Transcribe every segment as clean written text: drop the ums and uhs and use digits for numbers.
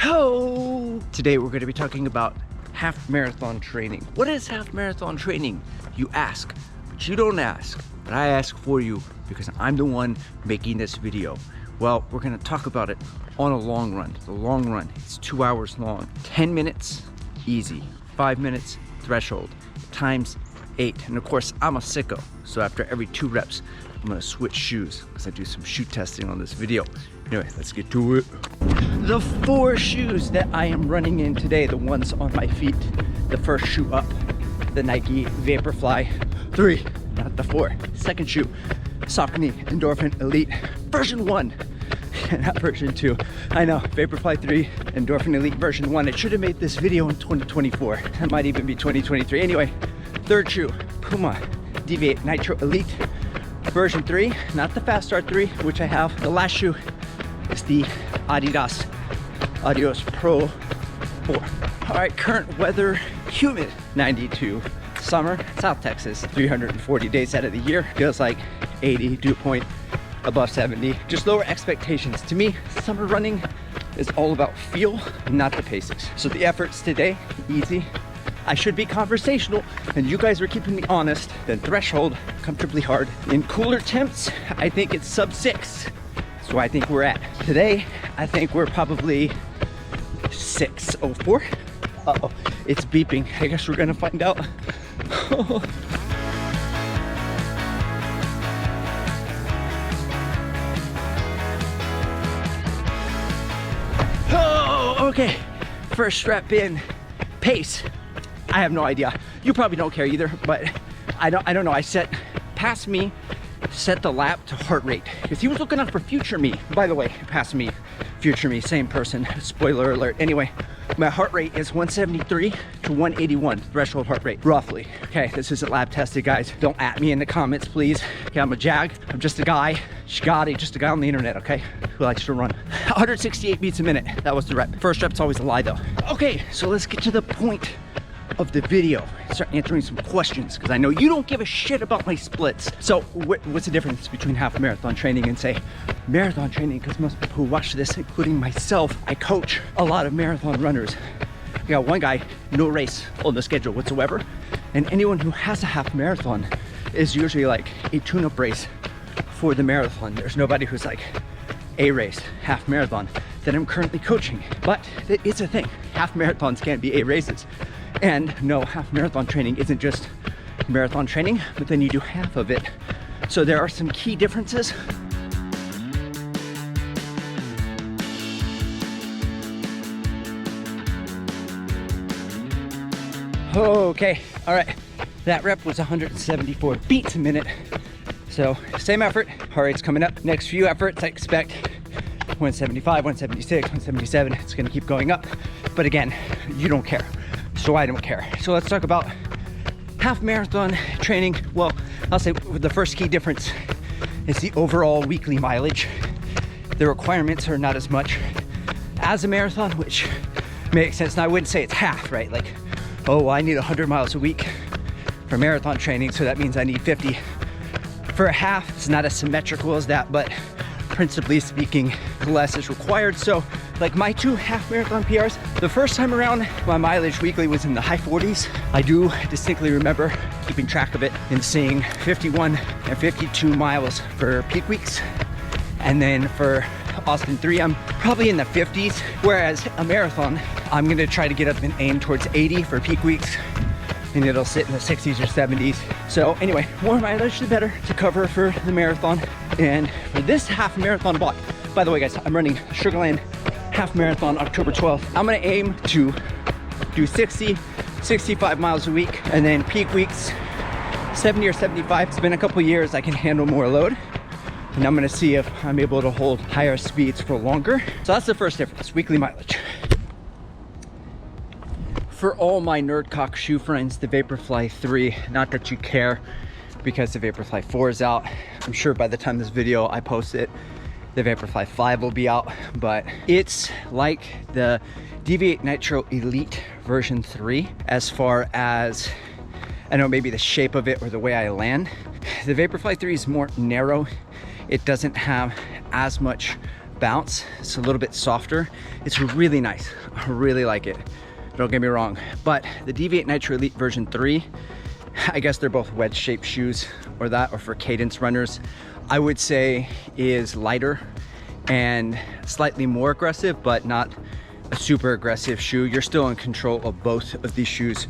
Ho! Today we're going to be talking about half marathon training. What is half marathon training? You ask, but you don't ask. But I ask for you because I'm the one making this video. Well, we're going to talk about it on a long run. The long run, it's 2 hours long. 10 minutes, easy. 5 minutes, threshold. Times 8. And of course, I'm a sicko. So after every 2 reps, I'm going to switch shoes because I do some shoe testing on this video. Anyway, let's get to it. The 4 shoes that I am running in today, the ones on my feet, the first shoe up, the Nike Vaporfly 3, not the 4. Second shoe, Saucony Endorphin Elite version 1, not version 2. I know, Vaporfly 3, Endorphin Elite version 1. It should have made this video in 2024. It might even be 2023. Anyway, third shoe, Puma Deviate Nitro Elite version 3, not the Fast Start 3, which I have. The last shoe is the Adidas Adios Pro 4. All right, current weather, humid, 92. Summer, South Texas, 340 days out of the year. Feels like 80, dew point above 70. Just lower expectations. To me, summer running is all about feel, not the paces. So the efforts today, easy. I should be conversational, and you guys are keeping me honest. Then threshold, comfortably hard. In cooler temps, I think it's sub 6. That's where I think we're at. Today, I think we're probably 6:04. Uh-oh, it's beeping. I guess we're gonna find out. Oh, okay. First strap in. Pace. I have no idea. You probably don't care either, but I don't know. I set past me, set the lap to heart rate because he was looking up for future me. By the way, past me, future me, same person. Spoiler alert. Anyway, my heart rate is 173 to 181 threshold heart rate, roughly. Okay, this isn't lab tested, guys. Don't at me in the comments, please. Okay, I'm a jag. I'm just a guy. Scotty, just a guy on the internet, okay, who likes to run. 168 beats a minute. That was the rep. First rep's always a lie, though. Okay, so let's get to the point of the video. Start answering some questions because I know you don't give a shit about my splits. So what's the difference between half marathon training and say marathon training? Because most people who watch this, including myself, I coach a lot of marathon runners. I got one guy, no race on the schedule whatsoever, and anyone who has a half marathon is usually like a tune-up race for the marathon. There's nobody who's like a race, half marathon, that I'm currently coaching. But it's a thing. Half marathons can't be A races. And no, half marathon training isn't just marathon training, but then you do half of it. So there are some key differences. Okay, all right. That rep was 174 beats a minute. So same effort, heart rate's coming up. Next few efforts, I expect 175, 176, 177. It's gonna keep going up. But again, you don't care. So I don't care. So let's talk about half marathon training. Well, I'll say the first key difference is the overall weekly mileage. The requirements are not as much as a marathon, which makes sense. Now I wouldn't say it's half, right? Like, oh, I need 100 miles a week for marathon training, so that means I need 50. For a half, it's not as symmetrical as that, but principally speaking, less is required. So like my 2 half marathon PRs, the first time around, my mileage weekly was in the high 40s. I do distinctly remember keeping track of it and seeing 51 and 52 miles for peak weeks. And then for Austin 3, I'm probably in the 50s. Whereas a marathon, I'm gonna try to get up and aim towards 80 for peak weeks, and it'll sit in the 60s or 70s. So anyway, more mileage the better to cover for the marathon. And for this half marathon block, by the way guys, I'm running Sugarland half marathon October 12th. I'm gonna aim to do 60, 65 miles a week, and then peak weeks, 70 or 75. It's been a couple years, I can handle more load. And I'm gonna see if I'm able to hold higher speeds for longer. So that's the first difference, weekly mileage. For all my nerdcock shoe friends, the Vaporfly 3, not that you care because the Vaporfly 4 is out. I'm sure by the time this video I post it, the Vaporfly 5 will be out, but it's like the Deviate Nitro Elite version 3 as far as, I know maybe the shape of it or the way I land. The Vaporfly 3 is more narrow. It doesn't have as much bounce. It's a little bit softer. It's really nice. I really like it. Don't get me wrong. But the Deviate Nitro Elite version 3, I guess they're both wedge shaped shoes or for cadence runners, I would say is lighter and slightly more aggressive, but not a super aggressive shoe. You're still in control of both of these shoes,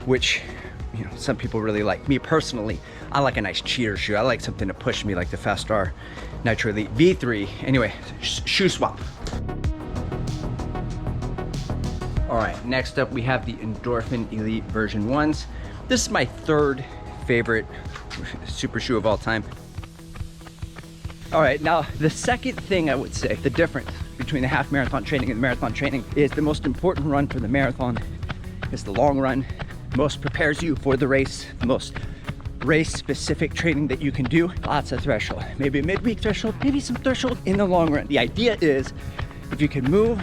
which, you know, some people really like. Me personally, I like a nice cheater shoe. I like something to push me, like the Fastar Nitro Elite V3. Anyway, shoe swap. All right, next up we have the Endorphin Elite version 1s. This is my third favorite super shoe of all time. All right, now the second thing I would say, the difference between the half marathon training and the marathon training, is the most important run for the marathon is the long run. Most prepares you for the race, the most race specific training that you can do. Lots of threshold, maybe a midweek threshold, maybe some threshold in the long run. The idea is if you can move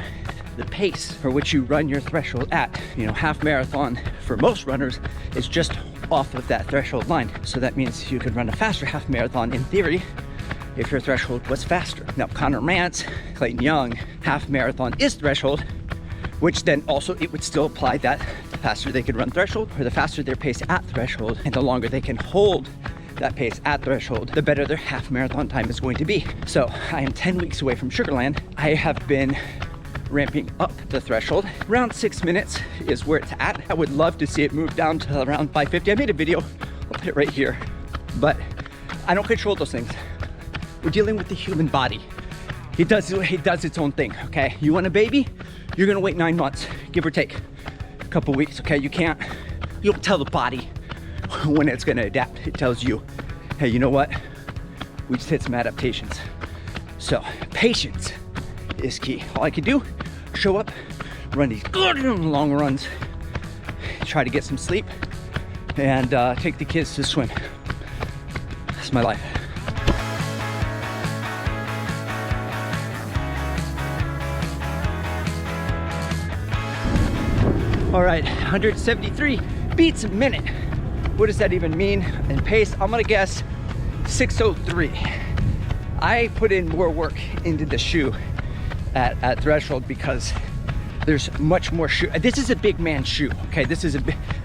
the pace for which you run your threshold at, you know, half marathon for most runners is just off of that threshold line. So that means you could run a faster half marathon in theory if your threshold was faster. Now, Connor Mance, Clayton Young, half marathon is threshold, which then also it would still apply that the faster they could run threshold, or the faster their pace at threshold, and the longer they can hold that pace at threshold, the better their half marathon time is going to be. So I am 10 weeks away from Sugarland. I have been ramping up the threshold. Around 6 minutes is where it's at. I would love to see it move down to around 5:50. I made a video, I'll put it right here, but I don't control those things. We're dealing with the human body. It does its own thing, okay? You want a baby? You're gonna wait 9 months, give or take a couple weeks, okay? You don't tell the body when it's gonna adapt. It tells you, hey, you know what? We just hit some adaptations. So patience is key. All I can do, show up, run these good long runs, try to get some sleep, and take the kids to swim. That's my life. All right, 173 beats a minute. What does that even mean in pace? I'm gonna guess 6:03. I put in more work into the shoe at threshold because there's much more shoe. This is a big man's shoe, okay? This is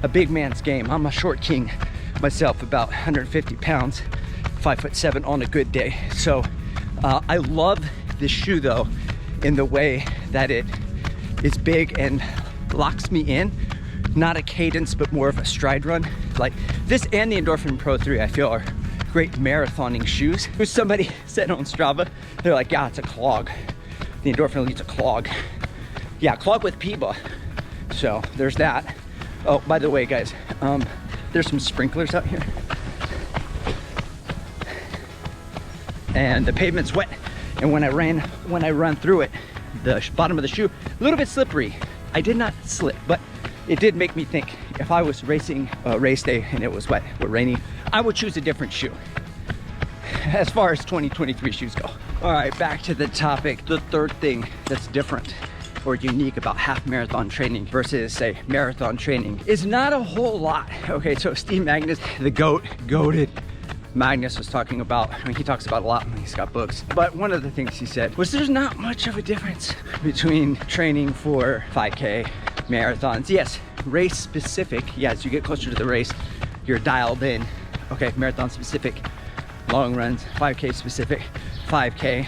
a big man's game. I'm a short king myself, about 150 pounds, 5'7" on a good day. So I love this shoe though, in the way that it is big and locks me in, not a cadence, but more of a stride run. Like this and the Endorphin Pro 3, I feel are great marathoning shoes. Somebody said on Strava, they're like, yeah, it's a clog. The Endorphin Elite's a clog. Yeah, clog with Puma. So there's that. Oh, by the way, guys, there's some sprinklers out here. And the pavement's wet. And when I run through it, the bottom of the shoe, a little bit slippery. I did not slip, but it did make me think if I was racing a race day and it was wet or rainy, I would choose a different shoe as far as 2023 shoes go. All right, back to the topic. The third thing that's different or unique about half marathon training versus say marathon training is not a whole lot. Okay, so Steve Magnus, the goated Magnus was talking about, I mean, he talks about a lot when he's got books, but one of the things he said was there's not much of a difference between training for 5K, marathons. Yes, race specific. Yeah, as you get closer to the race, you're dialed in. Okay, marathon specific, long runs, 5K specific, 5K.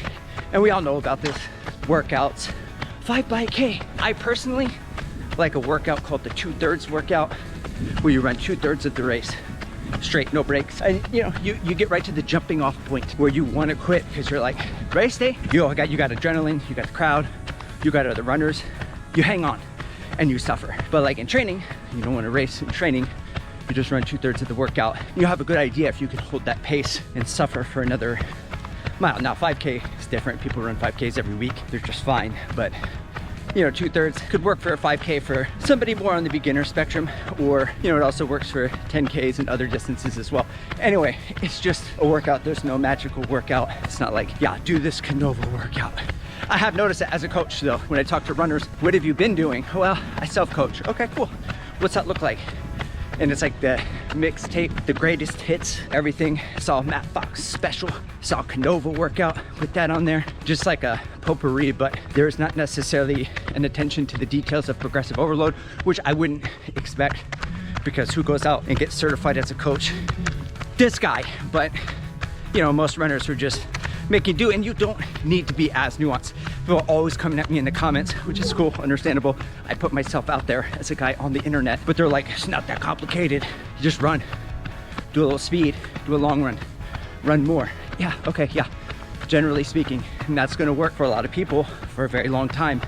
And we all know about this, workouts, 5 by K. I personally like a workout called the 2/3 workout, where you run 2/3 of the race straight, no breaks. And you know, you get right to the jumping off point where you want to quit because you're like, race day, you got adrenaline, you got the crowd, you got other runners, you hang on and you suffer. But like in training, you don't want to race in training, you just run 2/3 of the workout. You have a good idea if you can hold that pace and suffer for another mile. Now 5K is different. People run 5Ks every week, they're just fine. But you know, 2/3 could work for a 5K for somebody more on the beginner spectrum, or you know, it also works for 10Ks and other distances as well. Anyway, it's just a workout. There's no magical workout. It's not like, yeah, do this Canova workout. I have noticed that as a coach though, when I talk to runners, what have you been doing? Well, I self-coach. Okay, cool. What's that look like? and it's like the mixtape, the greatest hits, everything. Saw Matt Fox special, saw Canova workout, put that on there. Just like a potpourri, but there's not necessarily an attention to the details of progressive overload, which I wouldn't expect, because who goes out and gets certified as a coach? This guy. But you know, most runners are just making do, and you don't need to be as nuanced. People are always coming at me in the comments, which is cool, understandable. I put myself out there as a guy on the internet, but they're like, it's not that complicated. You just run, do a little speed, do a long run more. Yeah, okay, yeah, generally speaking. And that's gonna work for a lot of people for a very long time.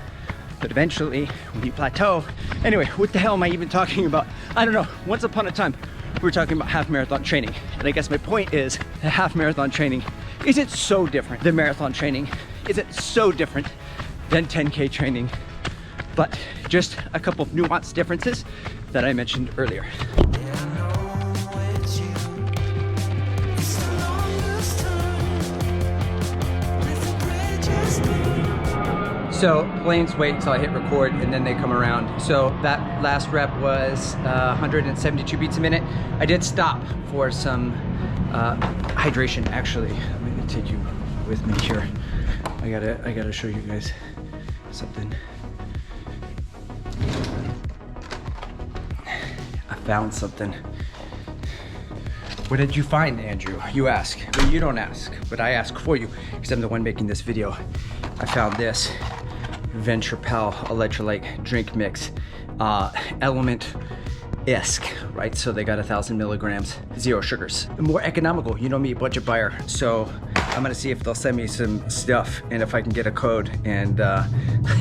But eventually, when you plateau, anyway, what the hell am I even talking about? I don't know. Once upon a time, we were talking about half marathon training. And I guess my point is that half marathon training isn't so different than marathon training, isn't so different than 10K training, but just a couple of nuanced differences that I mentioned earlier. So planes wait until I hit record and then they come around. So that last rep was 172 beats a minute. I did stop for some hydration, actually. I'm gonna take you with me here. I gotta show you guys something. I found something. What did you find, Andrew? You ask, but you don't ask, but I ask for you because I'm the one making this video. I found this Venture Pal electrolyte drink mix, element-esque, right? So they got 1,000 milligrams, 0 sugars. More economical, you know me, budget buyer. So I'm gonna see if they'll send me some stuff and if I can get a code, and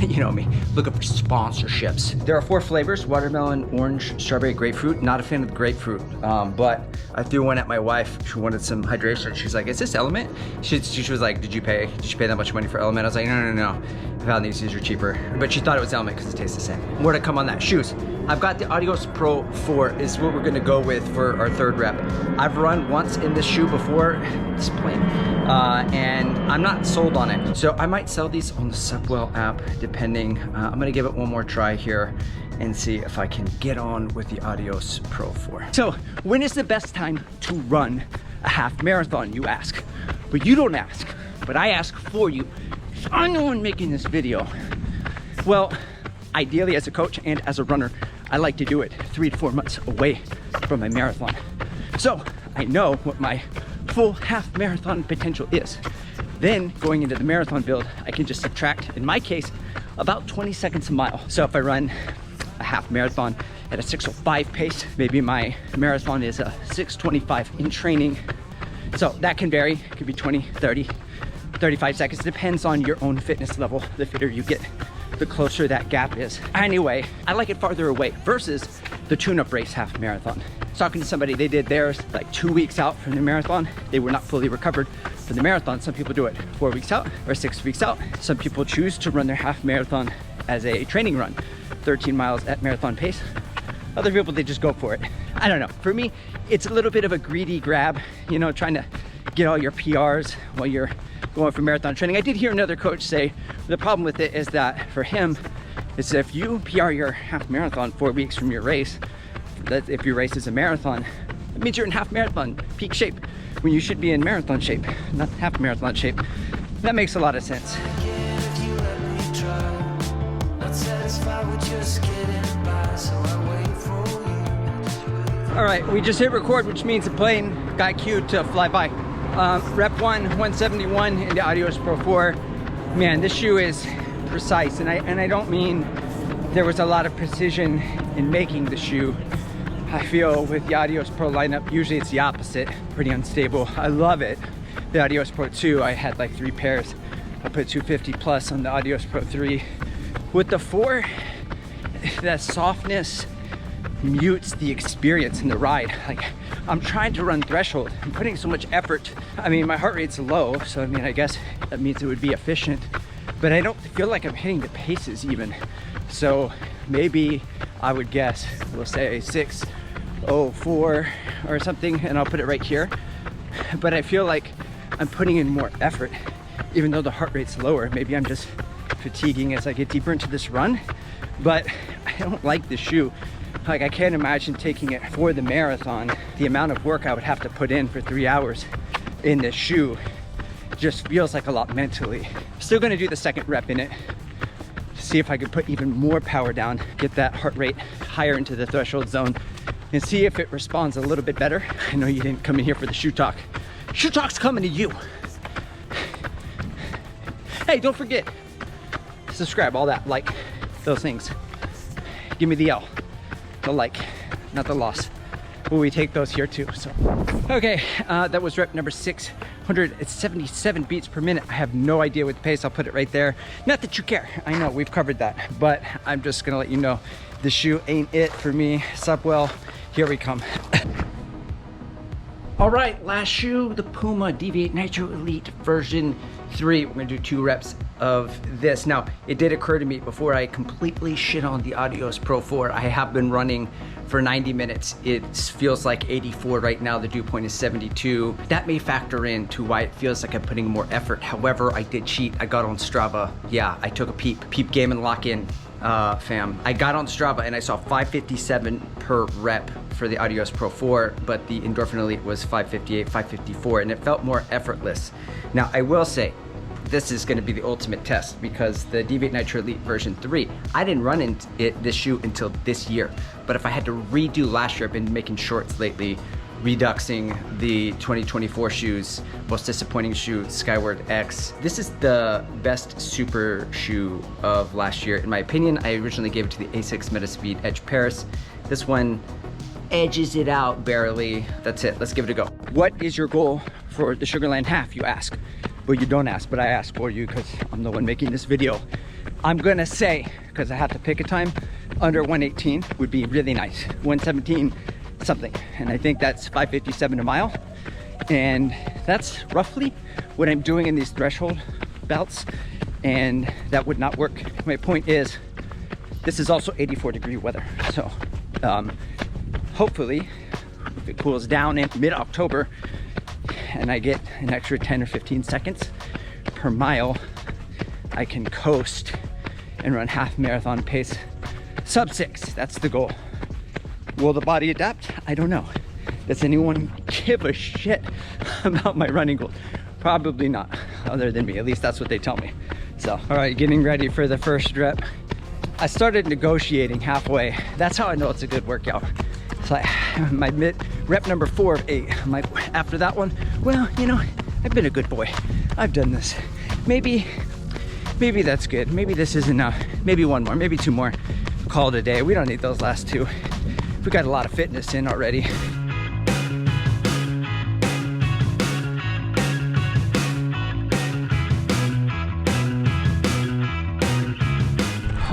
you know me, looking for sponsorships. There are 4 flavors: watermelon, orange, strawberry, grapefruit. Not a fan of the grapefruit, but I threw one at my wife. She wanted some hydration. She's like, is this Element? She was like, did you pay that much money for Element? I was like, no. I found these are cheaper. But she thought it was Element because it tastes the same. More to come on that. Shoes. I've got the Adios Pro 4 is what we're gonna go with for our 3rd rep. I've run once in this shoe before, this plane, and I'm not sold on it. So I might sell these on the Suckwell app, depending. I'm gonna give it one more try here and see if I can get on with the Adios Pro 4. So when is the best time to run a half marathon, you ask? But you don't ask, but I ask for you. I'm the one making this video. Well, ideally as a coach and as a runner, I like to do it 3 to 4 months away from my marathon. So I know what my full half marathon potential is. Then going into the marathon build, I can just subtract, in my case, about 20 seconds a mile. So if I run a half marathon at a 6:05 pace, maybe my marathon is a 6:25 in training. So that can vary, it could be 20, 30, 35 seconds. It depends on your own fitness level. The fitter you get, the closer that gap is. Anyway, I like it farther away versus the tune-up race half marathon. Talking to somebody, they did theirs like 2 weeks out from the marathon. They were not fully recovered for the marathon. Some people do it 4 weeks out or 6 weeks out. Some people choose to run their half marathon as a training run, 13 miles at marathon pace. Other people, they just go for it. I don't know. For me, it's a little bit of a greedy grab, you know, trying to get all your PRs while you're going for marathon training. I did hear another coach say the problem with it is that for him, is if you PR your half marathon 4 weeks from your race, that if your race is a marathon, it means you're in half marathon peak shape when you should be in marathon shape, not half marathon shape. That makes a lot of sense. All right, we just hit record, which means the plane got queued to fly by. Rep 1, 171 in the Adios Pro 4. Man, this shoe is precise, and I don't mean there was a lot of precision in making the shoe. I feel with the Adios Pro lineup, usually it's the opposite, pretty unstable. I love it. The Adios Pro 2, I had like 3 pairs. I put 250 plus on the Adios Pro 3. With the 4, that softness mutes the experience in the ride. Like, I'm trying to run threshold. I'm putting so much effort. I mean, my heart rate's low, so I mean, I guess that means it would be efficient, but I don't feel like I'm hitting the paces even. So maybe I would guess, we'll say 6:04 or something, and I'll put it right here. But I feel like I'm putting in more effort, even though the heart rate's lower. Maybe I'm just fatiguing as I get deeper into this run, but I don't like the shoe. Like, I can't imagine taking it for the marathon. The amount of work I would have to put in for 3 hours in this shoe just feels like a lot mentally. Still gonna do the second rep in it, see if I could put even more power down, get that heart rate higher into the threshold zone, and see if it responds a little bit better. I know you didn't come in here for the shoe talk. Shoe talk's coming to you. Hey, don't forget, subscribe, all that, like, those things. Give me the L, the like, not the loss. Well, we take those here too, so. Okay, that was rep number 677 beats per minute. I have no idea what the pace, I'll put it right there. Not that you care, I know we've covered that, but I'm just gonna let you know the shoe ain't it for me. Sup, well, here we come. All right, last shoe, the Puma Deviate Nitro Elite version 3. We're gonna do 2 reps of this. Now, it did occur to me before I completely shit on the Adios Pro 4, I have been running for 90 minutes. It feels like 84 right now. The dew point is 72. That may factor into why it feels like I'm putting more effort. However, I did cheat. I got on Strava. Yeah, I took a peep game and lock in, fam. I got on Strava and I saw 557 per rep for the Adios Pro 4, but the Endorphin Elite was 558, 554, and it felt more effortless. Now, I will say, this is gonna be the ultimate test because the Deviate Nitro Elite version 3, I didn't run this shoe until this year. But if I had to redo last year, I've been making shorts lately, reduxing the 2024 shoes, most disappointing shoe, Skyward X. This is the best super shoe of last year. In my opinion, I originally gave it to the Asics Metaspeed Edge Paris. This one edges it out barely. That's it, let's give it a go. What is your goal for the Sugarland half, you ask? Well, you don't ask, but I ask for you because I'm the one making this video. I'm gonna say, because I have to pick a time, under 118 would be really nice. 117 something, and I think that's 557 a mile. And that's roughly what I'm doing in these threshold bouts, and that would not work. My point is, this is also 84-degree weather. So hopefully, if it cools down in mid-October, and I get an extra 10 or 15 seconds per mile, I can coast and run half marathon pace, sub 6, that's the goal. Will the body adapt? I don't know. Does anyone give a shit about my running goals? Probably not, other than me, at least that's what they tell me. So, all right, getting ready for the first rep. I started negotiating halfway. That's how I know it's a good workout. So my rep number 4 of 8. After that one, well, you know, I've been a good boy. I've done this. Maybe that's good. Maybe this is enough. Maybe one more, maybe 2 more. Call it a day. We don't need those last 2. We got a lot of fitness in already.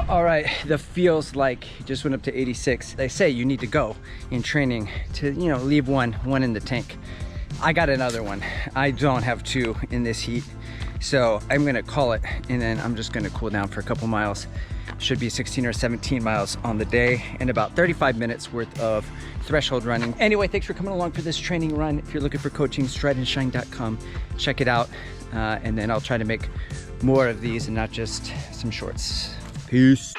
All right, the feels like just went up to 86. They say you need to go in training to, you know, leave one in the tank. I got another one. I don't have 2 in this heat. So I'm gonna call it, and then I'm just gonna cool down for a couple miles. Should be 16 or 17 miles on the day, and about 35 minutes worth of threshold running. Anyway, thanks for coming along for this training run. If you're looking for coaching, strideandshine.com, check it out. And then I'll try to make more of these and not just some shorts. Peace.